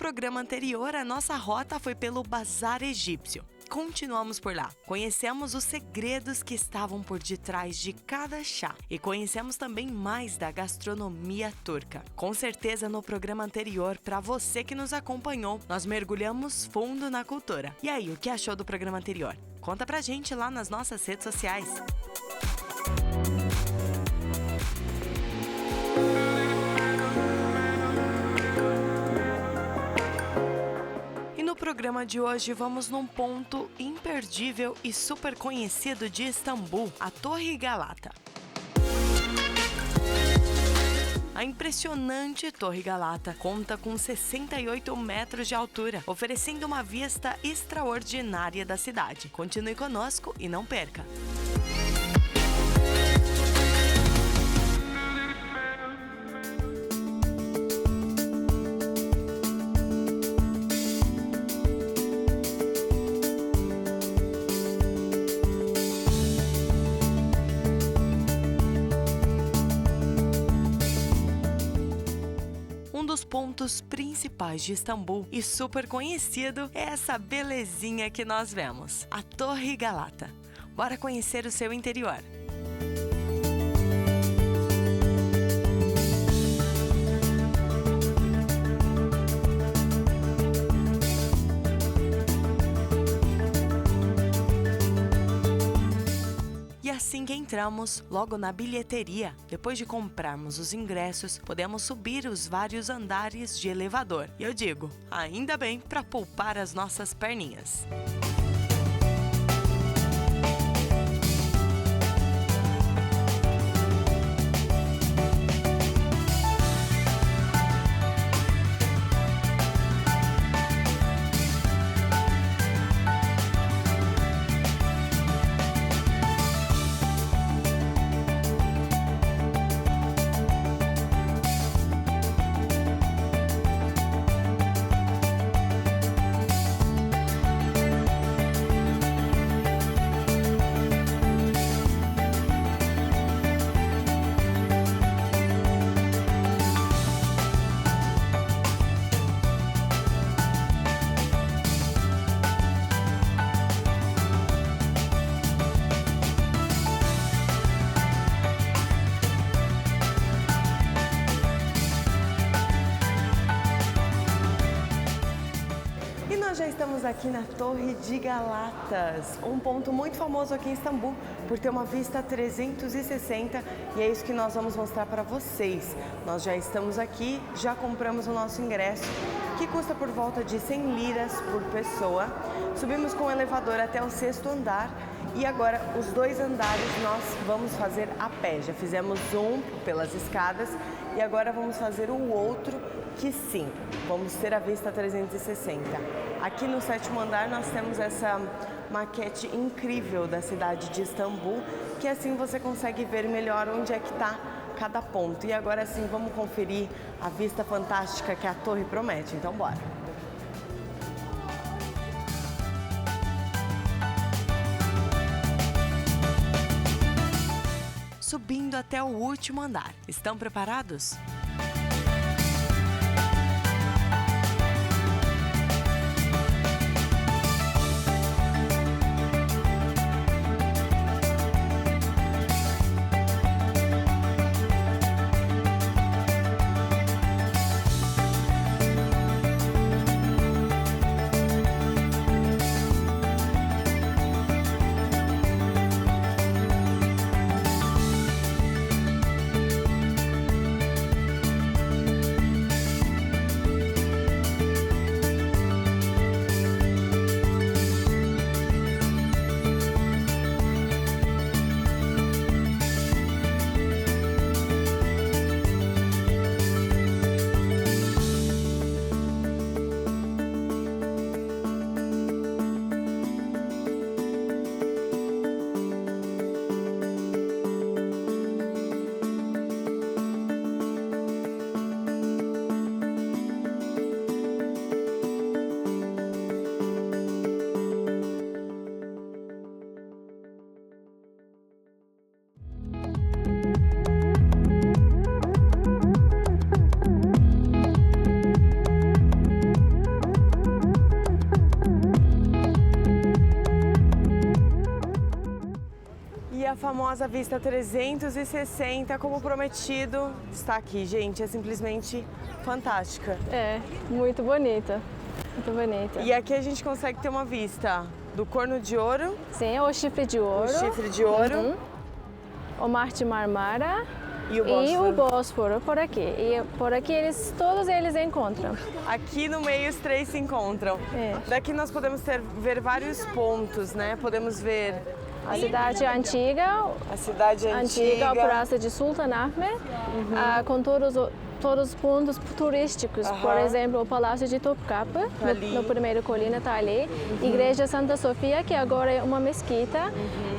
programa anterior, a nossa rota foi pelo Bazar Egípcio. Continuamos por lá, conhecemos os segredos que estavam por detrás de cada chá e conhecemos também mais da gastronomia turca. Com certeza no programa anterior, para você que nos acompanhou, nós mergulhamos fundo na cultura. E aí, o que achou do programa anterior? Conta pra gente lá nas nossas redes sociais. No programa de hoje vamos num ponto imperdível e super conhecido de Istambul, a Torre Galata. A impressionante Torre Galata conta com 68 metros de altura, oferecendo uma vista extraordinária da cidade. Continue conosco e não perca! Um dos pontos principais de Istambul e super conhecido é essa belezinha que nós vemos, a Torre Galata. Bora conhecer o seu interior. Assim que entramos, logo na bilheteria, depois de comprarmos os ingressos, podemos subir os vários andares de elevador. E eu digo, ainda bem para poupar as nossas perninhas. Já estamos aqui na Torre de Galatas, um ponto muito famoso aqui em Istambul por ter uma vista 360 e é isso que nós vamos mostrar para vocês. Nós já estamos aqui, já compramos o nosso ingresso, que custa por volta de 100 liras por pessoa. Subimos com o elevador até o 6º andar e agora os 2 andares nós vamos fazer a pé. Já fizemos um pelas escadas e agora vamos fazer o outro que sim, vamos ter a vista 360. Aqui no 7º andar nós temos essa maquete incrível da cidade de Istambul, que assim você consegue ver melhor onde é que está cada ponto. E agora sim vamos conferir a vista fantástica que a torre promete, então bora! Subindo até o último andar. Estão preparados? famosa vista 360, como prometido, está aqui, gente. É simplesmente fantástica. É, muito bonita. Muito bonita. E aqui a gente consegue ter uma vista do Corno de Ouro. Sim, o Chifre de Ouro. O Chifre de Ouro. O Mar de Marmara. E o Bósforo. E o Bósforo por aqui. E por aqui todos eles encontram. Aqui no meio os três se encontram. É. Daqui nós podemos ver vários pontos, né? Podemos ver a cidade antiga. A cidade antiga. O Palácio de Sultan Ahmed. Com todos os pontos turísticos. Por exemplo, o Palácio de Topkapi, no primeiro colina está ali. Igreja Santa Sofia, que agora é uma mesquita.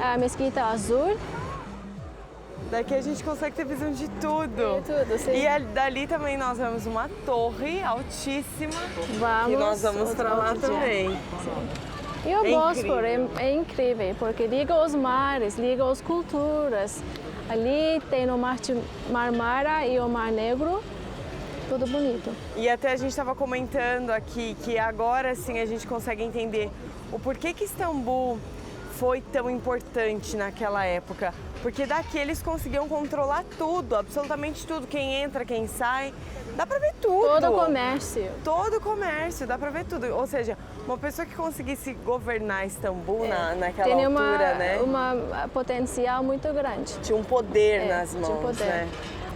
A Mesquita Azul. Daqui a gente consegue ter visão de tudo. De tudo, sim. E dali também nós vemos uma torre altíssima. Vamos, que nós vamos para lá também. Sim. E o Bósforo é incrível, porque liga os mares, liga as culturas. Ali tem o Mar de Marmara e o Mar Negro, tudo bonito. E até a gente estava comentando aqui que agora sim a gente consegue entender o porquê que Istambul foi tão importante naquela época. Porque daqui eles conseguiam controlar tudo, absolutamente tudo. Quem entra, quem sai, dá pra ver tudo. Todo o comércio. Todo o comércio, dá pra ver tudo. Ou seja, uma pessoa que conseguisse governar Istambul naquela altura, né? Tem uma potencial muito grande. Tinha um poder nas mãos, tinha um poder. né?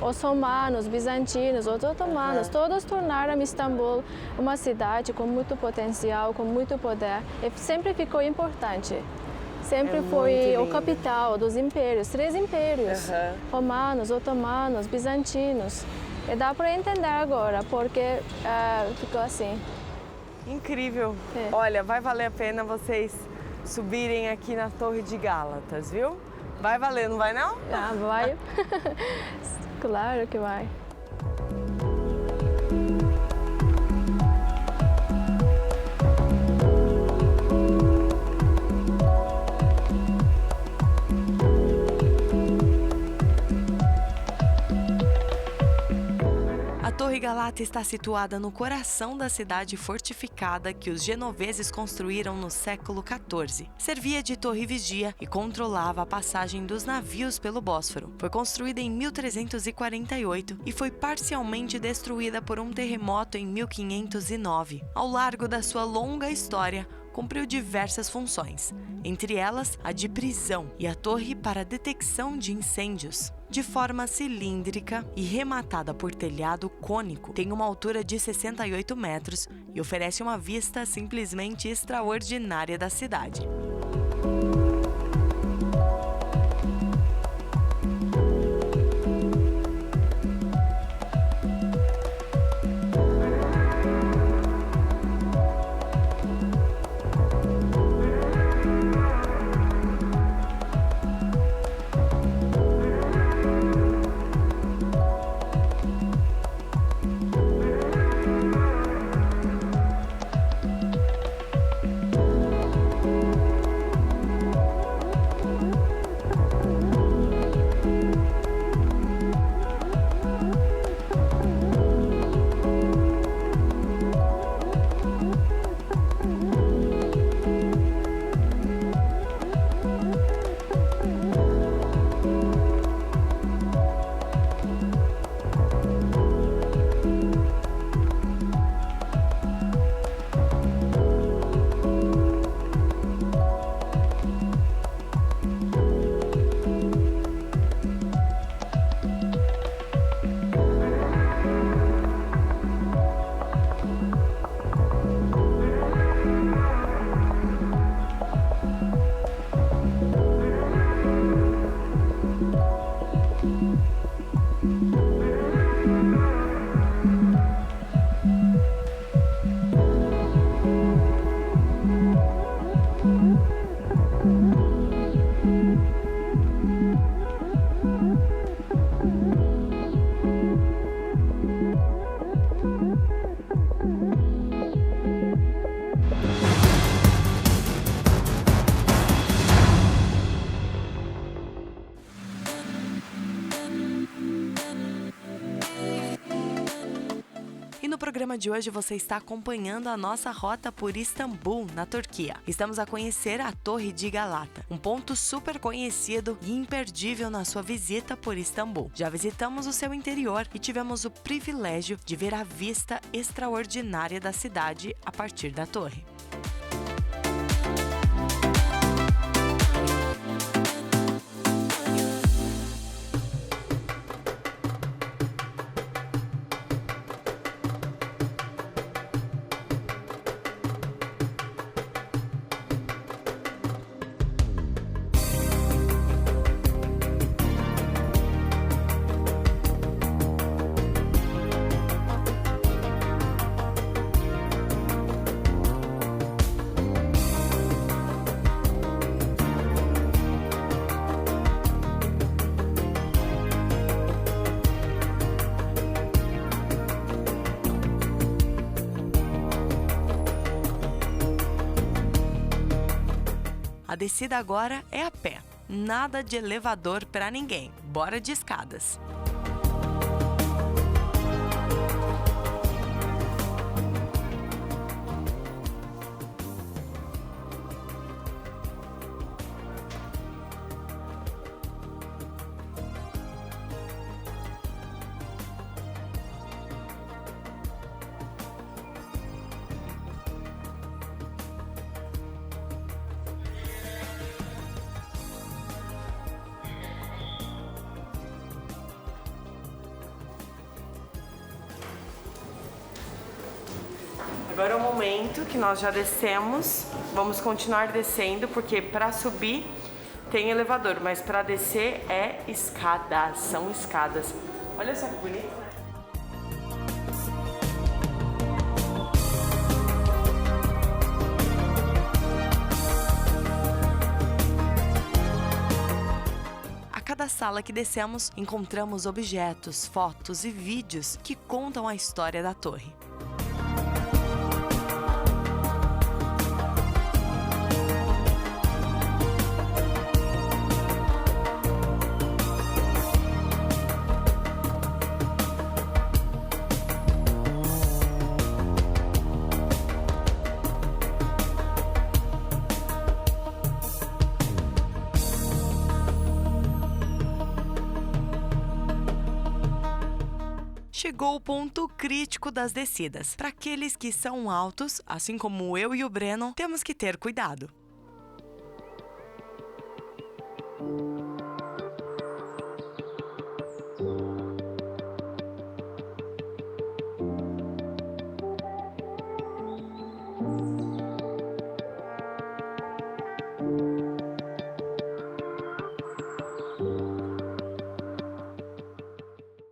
Os romanos, bizantinos, os otomanos, todos tornaram Istambul uma cidade com muito potencial, com muito poder. E sempre ficou importante. Sempre foi o capital dos impérios, 3 impérios, romanos, otomanos, bizantinos. E dá para entender agora porque ficou assim. Incrível. Olha, vai valer a pena vocês subirem aqui na Torre de Gálatas, viu? Vai valer, não vai não? Ah, vai. Claro que vai. A Torre Galata está situada no coração da cidade fortificada que os genoveses construíram no século XIV. Servia de torre vigia e controlava a passagem dos navios pelo Bósforo. Foi construída em 1348 e foi parcialmente destruída por um terremoto em 1509. Ao largo da sua longa história, cumpriu diversas funções, entre elas a de prisão e a torre para detecção de incêndios. De forma cilíndrica e rematada por telhado cônico, tem uma altura de 68 metros e oferece uma vista simplesmente extraordinária da cidade. No programa de hoje você está acompanhando a nossa rota por Istambul, na Turquia. Estamos a conhecer a Torre de Galata, um ponto super conhecido e imperdível na sua visita por Istambul. Já visitamos o seu interior e tivemos o privilégio de ver a vista extraordinária da cidade a partir da torre. A descida agora é a pé. Nada de elevador para ninguém. Bora de escadas. Agora é o momento que nós já descemos, vamos continuar descendo, porque para subir tem elevador, mas para descer é escadas, são escadas. Olha só que bonito. A cada sala que descemos, encontramos objetos, fotos e vídeos que contam a história da torre. Chegou o ponto crítico das descidas. Para aqueles que são altos, assim como eu e o Breno, temos que ter cuidado.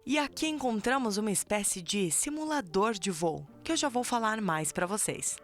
E aqui encontramos uma espécie de simulador de voo, que eu já vou falar mais para vocês.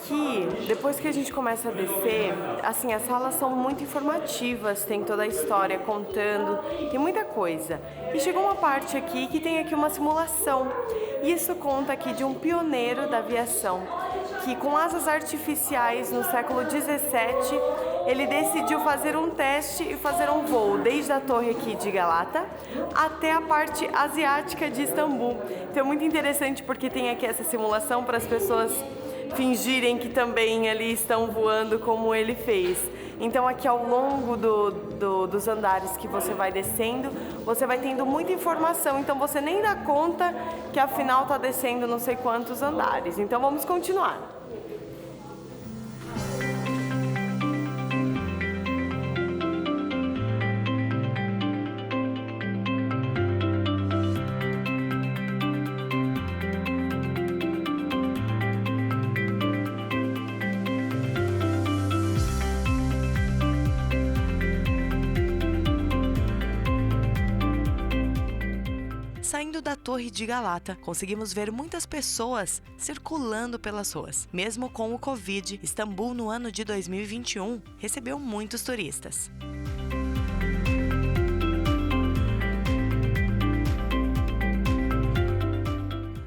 aqui, depois que a gente começa a descer, assim, as salas são muito informativas, tem toda a história contando, tem muita coisa. E chegou uma parte aqui que tem aqui uma simulação. E isso conta aqui de um pioneiro da aviação, que com asas artificiais no século 17, ele decidiu fazer um teste e fazer um voo desde a torre aqui de Galata até a parte asiática de Istambul. Então é muito interessante porque tem aqui essa simulação para as pessoas fingirem que também ali estão voando como ele fez. Então aqui ao longo dos andares que você vai descendo, você vai tendo muita informação, então você nem dá conta que afinal está descendo não sei quantos andares. Então vamos continuar. Saindo da Torre de Galata, conseguimos ver muitas pessoas circulando pelas ruas. Mesmo com o Covid, Istambul no ano de 2021 recebeu muitos turistas.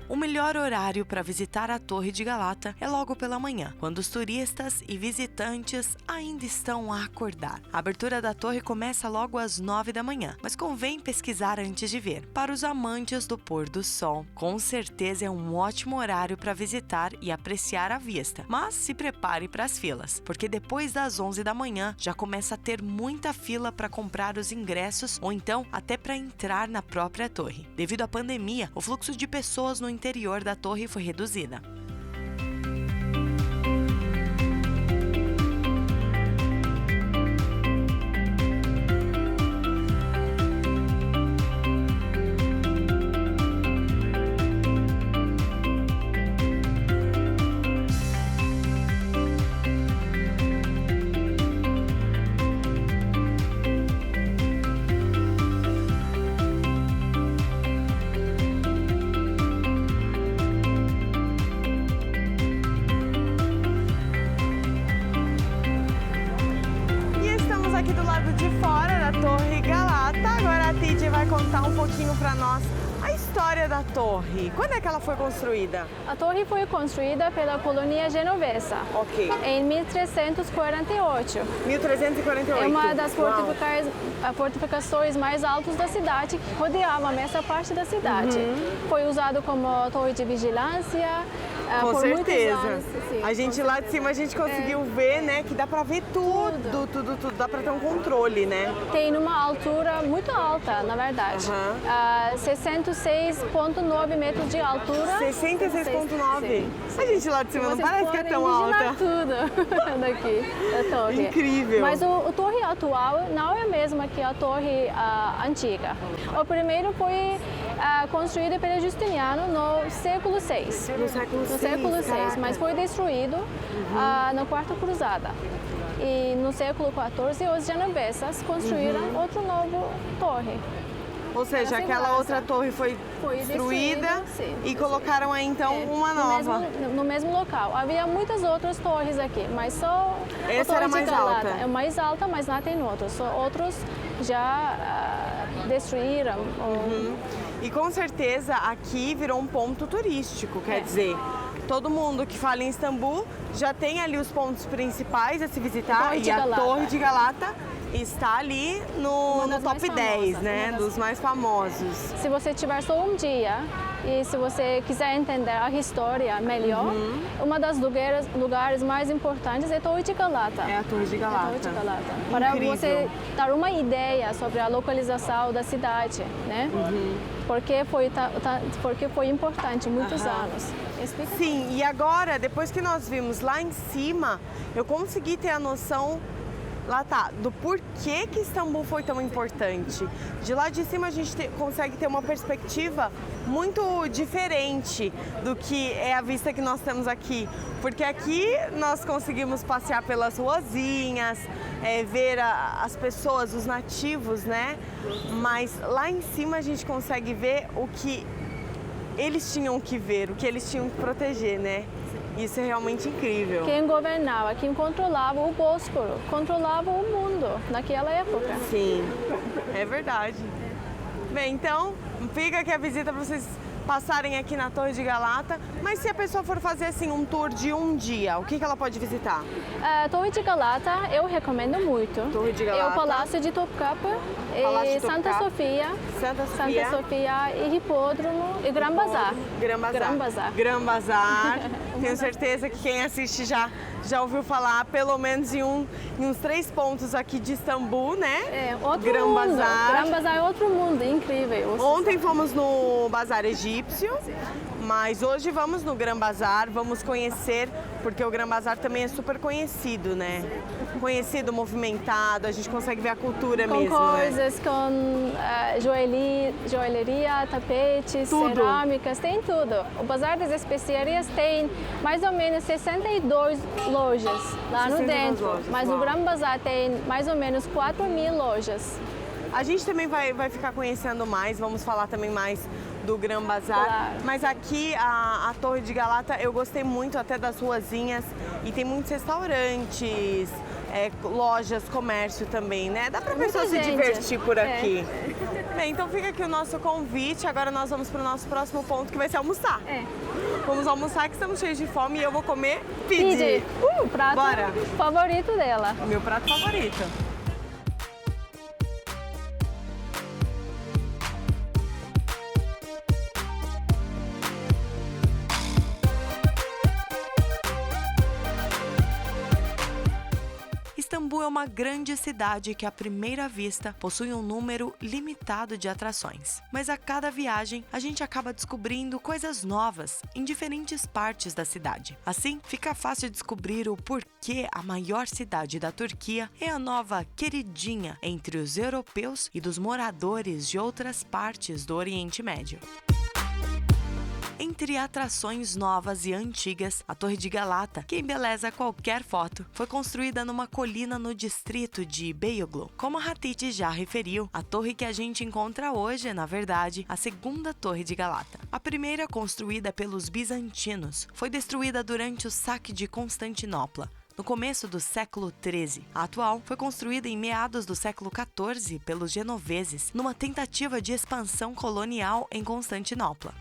O melhor horário para visitar a Torre de Galata é logo pela manhã, quando os turistas e visitantes ainda estão a acordar. A abertura da torre começa logo às 9 da manhã, mas convém pesquisar antes de ver. Para os amantes do pôr do sol, com certeza é um ótimo horário para visitar e apreciar a vista. Mas se prepare para as filas, porque depois das 11 da manhã já começa a ter muita fila para comprar os ingressos ou então até para entrar na própria torre. Devido à pandemia, o fluxo de pessoas no interior da torre foi reduzida. Aqui do lado de fora da Torre Galata, agora a Titi vai contar um pouquinho para nós a história da torre. Quando é que ela foi construída? A torre foi construída pela colônia genovesa em 1348. 1348? É uma das fortificações mais altas da cidade, que rodeava essa parte da cidade. Foi usado como torre de vigilância. Com por certeza. Muitos anos, sim, a gente lá de cima a gente conseguiu ver, né, que dá pra ver tudo, dá pra ter um controle, né? Tem uma altura muito alta, na verdade. 66,9 metros de altura. 66,9? A gente lá de cima não parece que é tão alta. Tudo daqui da torre. Incrível. Mas a torre atual não é a mesma que a torre antiga. O primeiro foi construído pelo Justiniano no século VI. No século VI, mas foi destruído na Quarta Cruzada. E no século XIV, os genoveses construíram outra nova torre. Ou seja, aquela outra torre foi destruída e colocaram aí então uma nova. No mesmo local. Havia muitas outras torres aqui, mas só essa era mais alta. É mais alta, mas lá tem outros. Só outros já destruíram. E com certeza aqui virou um ponto turístico, quer dizer, todo mundo que fala em Istambul já tem ali os pontos principais a se visitar e a Torre de Galata está ali no top 10, né, dos mais famosos. Se você tiver só um dia e se você quiser entender a história melhor, uma das lugares mais importantes é a Torre de Galata. É a Torre de Galata. Torre de Galata. Para você dar uma ideia sobre a localização da cidade, né? Porque foi importante muitos anos. Sim, e agora, depois que nós vimos lá em cima, eu consegui ter a noção do porquê que Istambul foi tão importante. De lá de cima a gente consegue ter uma perspectiva muito diferente do que é a vista que nós temos aqui. Porque aqui nós conseguimos passear pelas ruazinhas, ver as pessoas, os nativos, né? Mas lá em cima a gente consegue ver o que eles tinham que ver, o que eles tinham que proteger, né? Isso é realmente incrível. Quem governava, quem controlava o Bósforo, controlava o mundo naquela época. Sim, é verdade. Bem, então, fica aqui a visita para vocês passarem aqui na Torre de Galata. Mas se a pessoa for fazer assim um tour de um dia, o que ela pode visitar? Torre de Galata eu recomendo muito. Torre de Galata. É o Palácio de Topkapi, Palácio e de Santa Topkapi. Sofia, Santa Sofia e Hipódromo e Gran Bazar. Gran Bazar. Tenho certeza que quem assiste já ouviu falar, pelo menos em uns 3 pontos aqui de Istambul, né? É, outro Gran mundo. Bazar. Gran Bazar é outro mundo, incrível. Ontem fomos no Bazar Egípcio, mas hoje vamos no Gran Bazar, vamos conhecer, porque o Gran Bazar também é super conhecido, né? Conhecido, movimentado, a gente consegue ver a cultura com mesmo, coisas, né? com joalheria, tapetes, Tudo. cerâmicas, tem tudo. O Bazar das Especiarias tem mais ou menos 62 lojas lá no 62 dentro, lojas, mas uau. no Gran Bazar tem mais ou menos 4.000 lojas. A gente também vai ficar conhecendo mais, vamos falar também mais do Gran Bazar. Claro. Mas aqui, a Torre de Galata, eu gostei muito até das ruazinhas e tem muitos restaurantes, lojas, comércio também, né? Dá pra Muita pessoa se gente. divertir por aqui. Bem, então fica aqui o nosso convite. Agora nós vamos pro nosso próximo ponto, que vai ser almoçar. Vamos almoçar, que estamos cheios de fome e eu vou comer pidi. O prato Bora. favorito dela. Meu prato favorito. Istambul é uma grande cidade que, à primeira vista, possui um número limitado de atrações. Mas a cada viagem, a gente acaba descobrindo coisas novas em diferentes partes da cidade. Assim, fica fácil descobrir o porquê a maior cidade da Turquia é a nova queridinha entre os europeus e dos moradores de outras partes do Oriente Médio. Entre atrações novas e antigas, a Torre de Galata, que embeleza qualquer foto, foi construída numa colina no distrito de Beyoğlu. Como a Hatice já referiu, a torre que a gente encontra hoje é, na verdade, a segunda Torre de Galata. A primeira, construída pelos bizantinos, foi destruída durante o saque de Constantinopla, no começo do século XIII. A atual foi construída em meados do século XIV pelos genoveses, numa tentativa de expansão colonial em Constantinopla.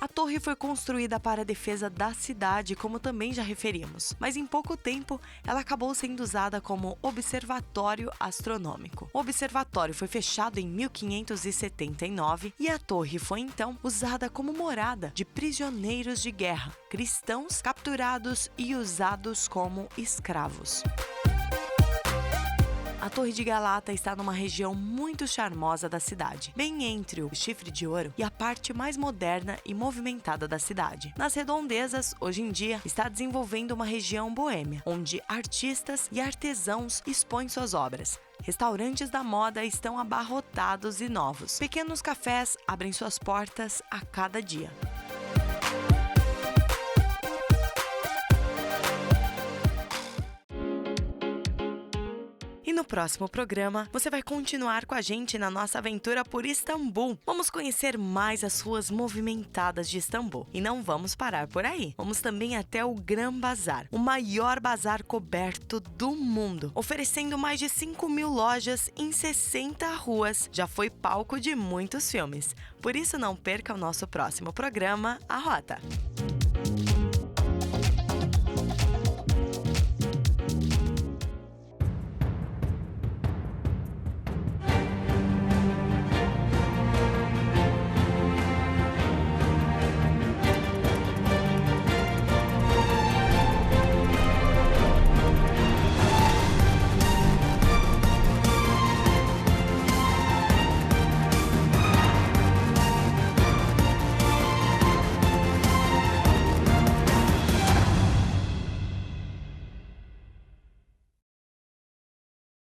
A torre foi construída para a defesa da cidade, como também já referimos, mas em pouco tempo ela acabou sendo usada como observatório astronômico. O observatório foi fechado em 1579 e a torre foi então usada como morada de prisioneiros de guerra, cristãos capturados e usados como escravos. A Torre de Galata está numa região muito charmosa da cidade, bem entre o Chifre de Ouro e a parte mais moderna e movimentada da cidade. Nas redondezas, hoje em dia, está desenvolvendo uma região boêmia, onde artistas e artesãos expõem suas obras. Restaurantes da moda estão abarrotados e novos. Pequenos cafés abrem suas portas a cada dia. E no próximo programa, você vai continuar com a gente na nossa aventura por Istambul. Vamos conhecer mais as ruas movimentadas de Istambul. E não vamos parar por aí. Vamos também até o Gran Bazar, o maior bazar coberto do mundo, oferecendo mais de 5.000 lojas em 60 ruas. Já foi palco de muitos filmes. Por isso, não perca o nosso próximo programa, A Rota.